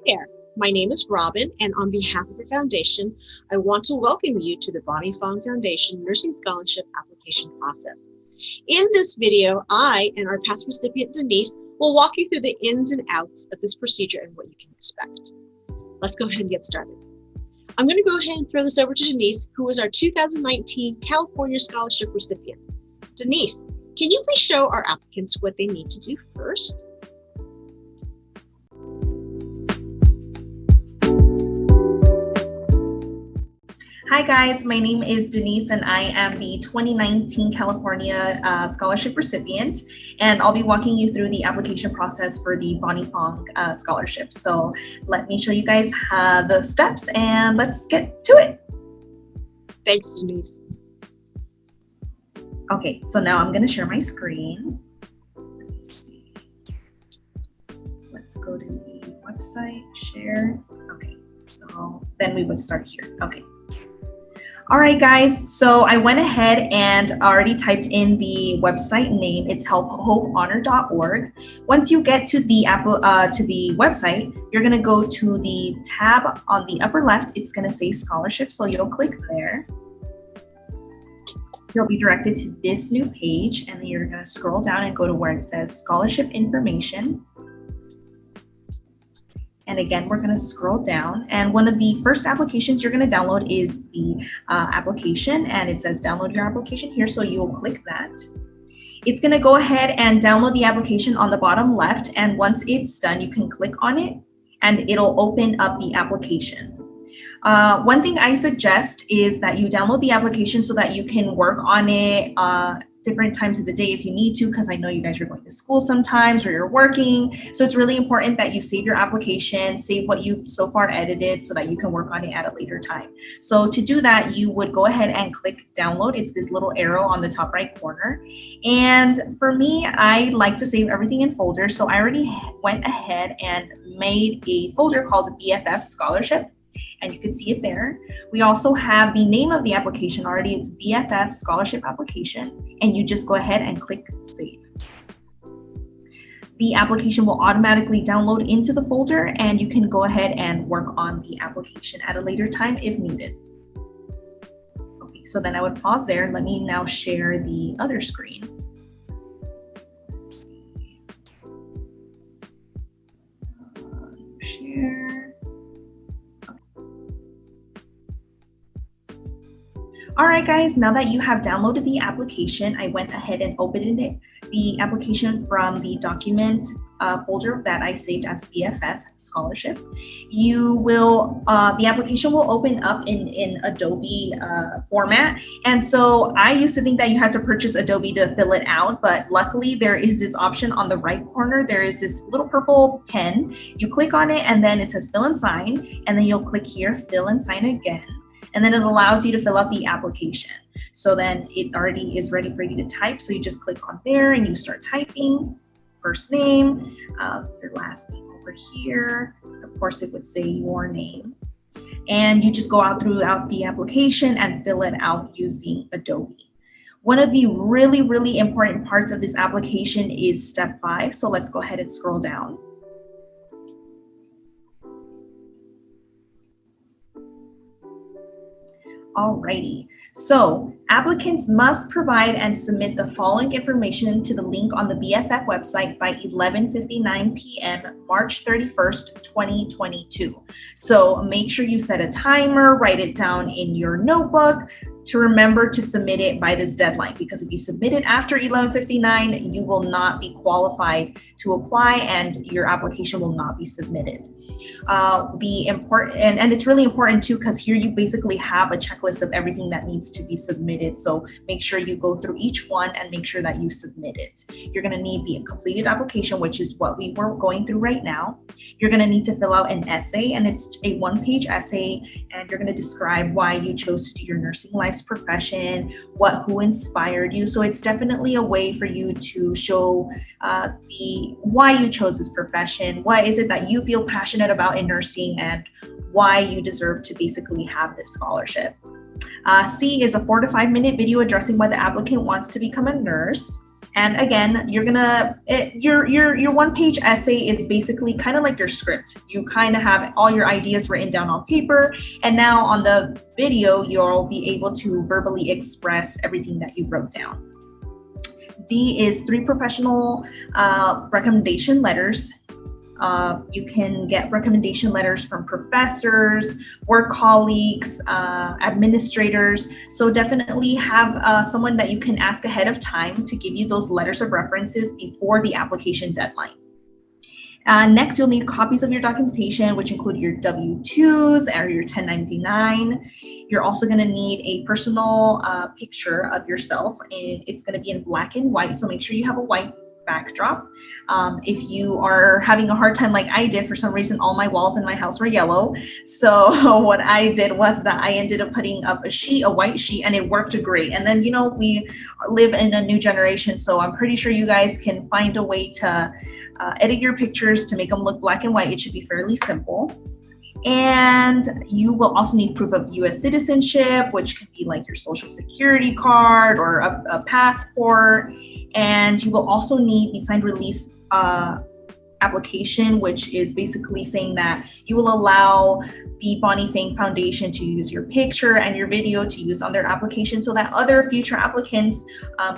there, my name is Robin, and on behalf of the Foundation, I want to welcome you to the Bonnie Fang Foundation Nursing Scholarship Application process. In this video, I and our past recipient Denise will walk you through the ins and outs of this procedure and what you can expect. Let's go ahead and get started. I'm going to go ahead and throw this over to Denise, who is our 2019 California Scholarship recipient. Denise, can you please show our applicants what they need to do first? Hi guys, my name is Denise and I am the 2019 California Scholarship recipient, and I'll be walking you through the application process for the Bonnie Fang Scholarship. So let me show you guys the steps and let's get to it. Thanks, Denise. Okay, so now I'm gonna share my screen. Let me see. Let's go to the website, share. Okay, so then we would start here. Okay. All right, guys, so I went ahead and already typed in the website name. It's helphopehonor.org. Once you get to the website, you're gonna go to the tab on the upper left. It's gonna say scholarship, so you'll click there. You'll be directed to this new page, and then you're gonna scroll down and go to where it says scholarship information. And again, we're gonna scroll down, and one of the first applications you're gonna download is the application, and it says download your application here, so you'll click that. It's gonna go ahead and download the application on the bottom left, and once it's done, you can click on it, and it'll open up the application. One thing I suggest is that you download the application so that you can work on it different times of the day if you need to, because I know you guys are going to school sometimes or you're working. So it's really important that you save your application, save what you've so far edited so that you can work on it at a later time. So to do that, you would go ahead and click download. It's this little arrow on the top right corner. And for me, I like to save everything in folders. So I already went ahead and made a folder called BFF Scholarship, and you can see it there. We also have the name of the application already. It's BFF Scholarship Application, and you just go ahead and click Save. The application will automatically download into the folder, and you can go ahead and work on the application at a later time if needed. Okay, so then I would pause there. Let me now share the other screen. Let's see. Share. All right, guys, now that you have downloaded the application, I went ahead and opened the application from the document folder that I saved as BFF Scholarship. The application will open up in Adobe format. And so I used to think that you had to purchase Adobe to fill it out, but luckily there is this option on the right corner. There is this little purple pen. You click on it and then it says fill and sign, and then you'll click here, fill and sign again. And then it allows you to fill out the application. So then it already is ready for you to type. So you just click on there and you start typing. First name, your last name over here. Of course, it would say your name. And you just go out throughout the application and fill it out using Adobe. One of the really, really important parts of this application is step 5. So let's go ahead and scroll down. Alrighty, so applicants must provide and submit the following information to the link on the BFF website by 11:59 p.m. March 31st, 2022. So make sure you set a timer, write it down in your notebook to remember to submit it by this deadline, because if you submit it after 11:59, you will not be qualified to apply and your application will not be submitted. And it's really important too, because here you basically have a checklist of everything that needs to be submitted. So make sure you go through each one and make sure that you submit it. You're gonna need the completed application, which is what we were going through right now. You're gonna need to fill out an essay, and it's a 1-page essay, and you're gonna describe why you chose to do your nursing life's profession, who inspired you. So it's definitely a way for you to show why you chose this profession, what is it that you feel passionate about in nursing, and why you deserve to basically have this scholarship. C is a 4 to 5 minute video addressing why the applicant wants to become a nurse. And again, your one-page essay is basically kind of like your script. You kind of have all your ideas written down on paper, and now on the video, you'll be able to verbally express everything that you wrote down. D is 3 professional recommendation letters. You can get recommendation letters from professors, work colleagues, administrators. So definitely have someone that you can ask ahead of time to give you those letters of references before the application deadline. Next, you'll need copies of your documentation, which include your W-2s or your 1099. You're also going to need a personal picture of yourself, and it's going to be in black and white, so make sure you have a white backdrop. If you are having a hard time like I did, for some reason all my walls in my house were yellow, so what I did was that I ended up putting up a white sheet, and it worked great. And then, you know, we live in a new generation, so I'm pretty sure you guys can find a way to edit your pictures to make them look black and white. It should be fairly simple. And you will also need proof of US citizenship, which can be like your social security card or a passport. And you will also need the signed release application, which is basically saying that you will allow the Bonnie Fang Foundation to use your picture and your video to use on their application, so that other future applicants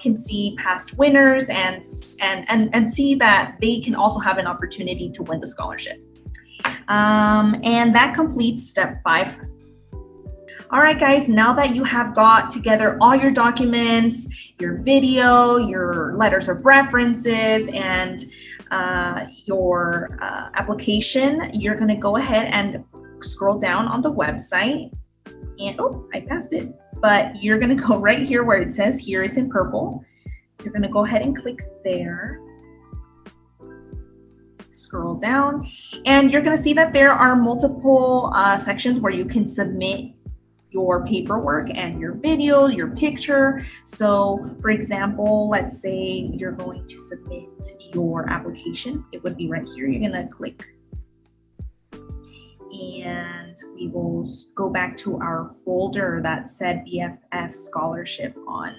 can see past winners and see that they can also have an opportunity to win the scholarship. And that completes step 5. All right, guys, now that you have got together all your documents, your video, your letters of references, and your application, you're going to go ahead and scroll down on the website. And oh, I passed it. But you're going to go right here where it says here, it's in purple. You're going to go ahead and click there. Scroll down, and you're going to see that there are multiple sections where you can submit your paperwork and your video, your picture. So for example, let's say you're going to submit your application. It would be right here. You're going to click, and we will go back to our folder that said BFF scholarship on.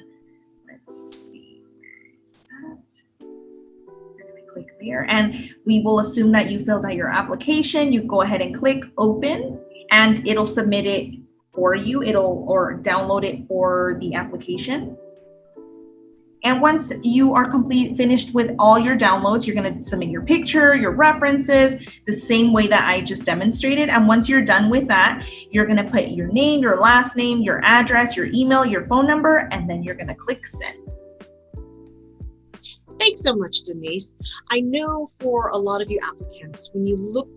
Let's see, where is that? You're going to click there, and we will assume that you filled out your application. You go ahead and click open, and it'll submit it for you. Or download it for the application. And once you are finished with all your downloads, you're going to submit your picture, your references, the same way that I just demonstrated. And once you're done with that, you're going to put your name, your last name, your address, your email, your phone number, and then you're going to click send. Thanks so much, Denise. I know for a lot of you applicants, when you look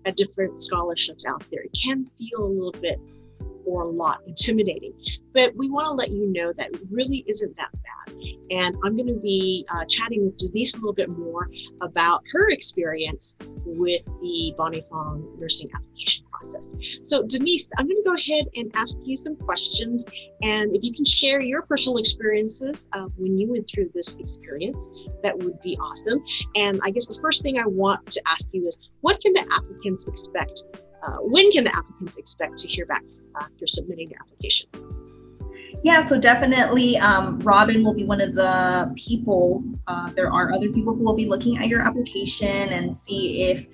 at different scholarships out there, it can feel a little bit or a lot intimidating, but we want to let you know that it really isn't that bad. And I'm going to be chatting with Denise a little bit more about her experience with the Bonnie Fang nursing application process. So Denise, I'm going to go ahead and ask you some questions, and if you can share your personal experiences when you went through this experience, that would be awesome. And I guess the first thing I want to ask you is, what can the applicants expect? When can the applicants expect to hear back after submitting their application? Yeah, so definitely Robin will be one of the people. There are other people who will be looking at your application and see if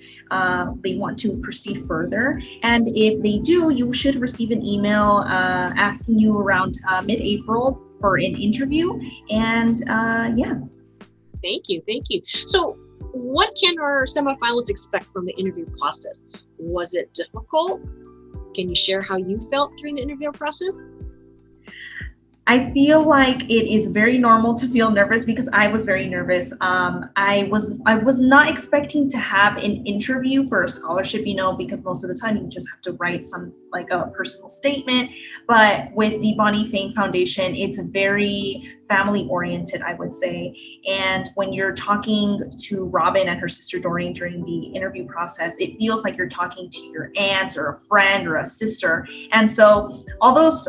they want to proceed further. And if they do, you should receive an email asking you around mid-April for an interview. And yeah. Thank you. So what can our semifinalists expect from the interview process? Was it difficult? Can you share how you felt during the interview process? I feel like it is very normal to feel nervous, because I was very nervous. I was not expecting to have an interview for a scholarship, you know, because most of the time you just have to write like a personal statement. But with the Bonnie Fang Foundation, it's very family oriented, I would say. And when you're talking to Robin and her sister Doreen during the interview process, it feels like you're talking to your aunt or a friend or a sister. And so all those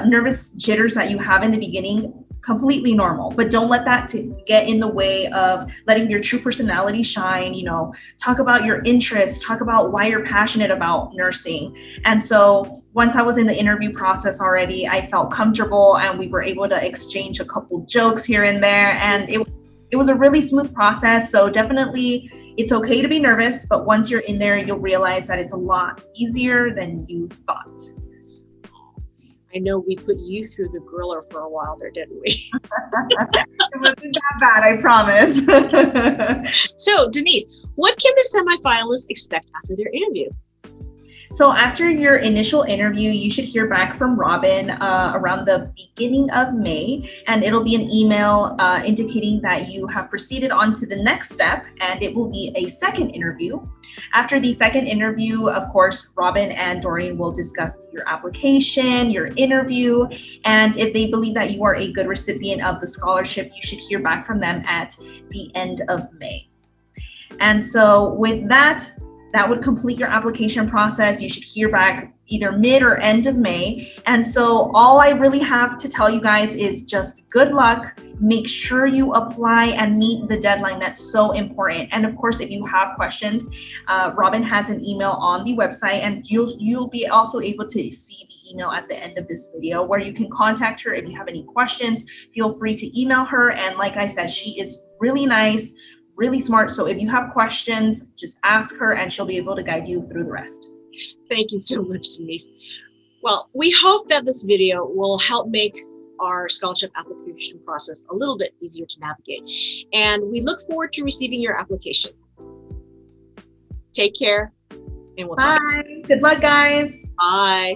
nervous jitters that you have in the beginning, completely normal, but don't let that get in the way of letting your true personality shine. You know, talk about your interests, talk about why you're passionate about nursing. And so once I was in the interview process already, I felt comfortable, and we were able to exchange a couple jokes here and there, and it was a really smooth process. So definitely it's okay to be nervous, but once you're in there, you'll realize that it's a lot easier than you thought. I know we put you through the griller for a while there, didn't we? It wasn't that bad, I promise. So, Denise, what can the semifinalists expect after their interview? So after your initial interview, you should hear back from Robin around the beginning of May, and it'll be an email indicating that you have proceeded on to the next step, and it will be a second interview. After the second interview, of course, Robin and Doreen will discuss your application, your interview, and if they believe that you are a good recipient of the scholarship, you should hear back from them at the end of May. And so with that would complete your application process. You should hear back either mid or end of May. And so all I really have to tell you guys is just good luck. Make sure you apply and meet the deadline. That's so important. And of course, if you have questions, Robin has an email on the website, and you'll be also able to see the email at the end of this video where you can contact her. If you have any questions, feel free to email her. And like I said, she is really nice, really smart. So if you have questions, just ask her and she'll be able to guide you through the rest. Thank you so much, Denise. Well, we hope that this video will help make our scholarship application process a little bit easier to navigate. And we look forward to receiving your application. Take care, and we'll talk. Bye. Good luck, guys. Bye.